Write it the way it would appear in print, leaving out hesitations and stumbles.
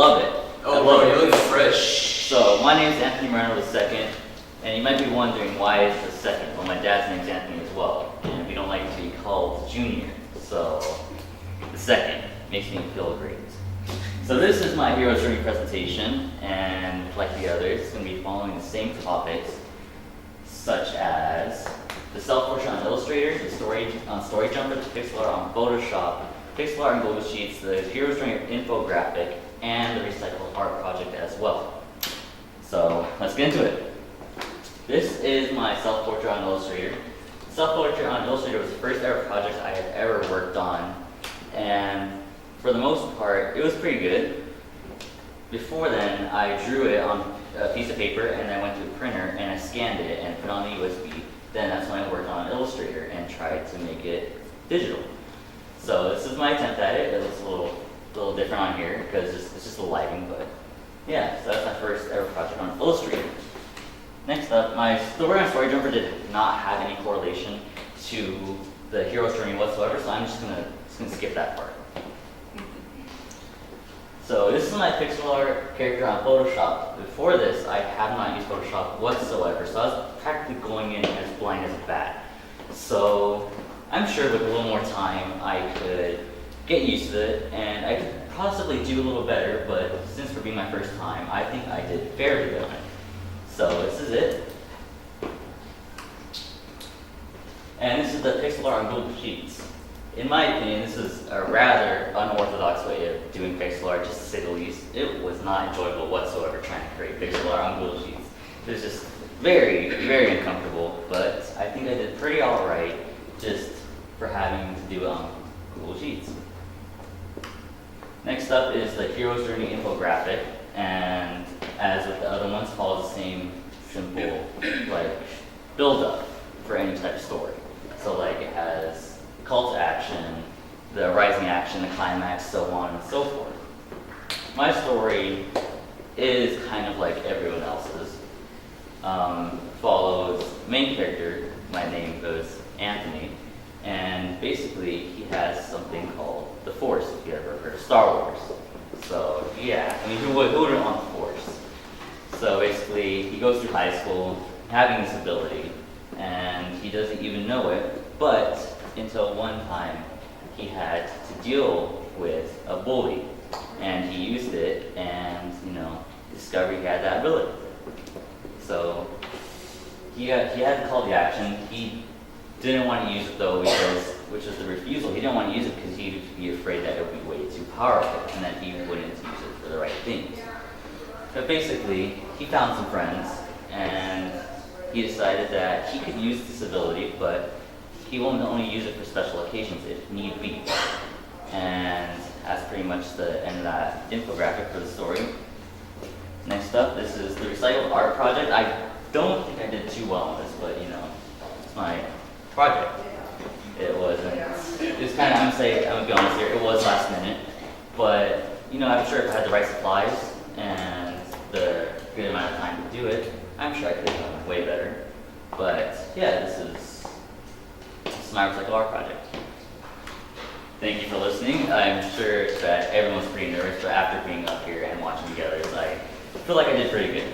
love it. Oh, bro, you look fresh. So, my name is Anthony Moreno II, and you might be wondering why it's the second. Well, my dad's name is Anthony as well, and we don't like to be called Junior. So, the second makes me feel great. So this is my Hero's Journey presentation, and like the others, it's going to be following the same topics, such as the self-portrait on Illustrator, the story jumper, the pixel art on Photoshop, pixel art on Google Sheets, the Hero's Journey infographic, and the recycled art project as well. So let's get into it. This is my self-portrait on Illustrator. Self-portrait on Illustrator was the first ever project I had ever worked on, and for the most part, it was pretty good. Before then, I drew it on a piece of paper and I went to a printer and I scanned it and put it on the USB. Then that's when I worked on Illustrator and tried to make it digital. So this is my attempt at it. It looks a little different on here because it's just the lighting, but yeah, so that's my first ever project on Illustrator. Next up, my story on Story Jumper did not have any correlation to the Hero's Journey whatsoever, so I'm just gonna skip that part. So this is my pixel art character on Photoshop. Before this, I have not used Photoshop whatsoever, so I was practically going in as blind as a bat. So I'm sure with a little more time, I could get used to it, and I could possibly do a little better, but since for being my first time, I think I did fairly good on it. So this is it. And this is the pixel art on Google Sheets. In my opinion, this is a rather unorthodox way of doing pixel art, just to say the least. It was not enjoyable whatsoever trying to create pixel art on Google Sheets. It was just very, very uncomfortable, but I think I did pretty alright just for having to do it on Google Sheets. Next up is the Hero's Journey infographic, and as with the other ones, follows the same simple build-up for any type of story. So it has call to action, the rising action, the climax, so on and so forth. My story is kind of like everyone else's. Follows main character, my name goes Anthony, and basically he has something called the Force, if you ever heard of Star Wars. So yeah, I mean, who wouldn't want the Force? So basically he goes through high school having this ability, and he doesn't even know it, but until one time he had to deal with a bully, and he used it and discovered he had that ability. So he had to call the action. He didn't want to use it though, which was the refusal. He didn't want to use it because he'd be afraid that it would be way too powerful and that he wouldn't use it for the right things. But basically he found some friends and he decided that he could use this ability, but he will only use it for special occasions if need be. And that's pretty much the end of that infographic for the story. Next up, this is the recycled art project. I don't think I did too well on this, but it's my project. It was kind of, I'm gonna be honest here, it was last minute, but I'm sure if I had the right supplies and the good amount of time to do it, I'm sure I could have done way better. But yeah, this is my recycled art project. Thank you for listening. I'm sure that everyone's pretty nervous, but after being up here and watching the others, I feel like I did pretty good.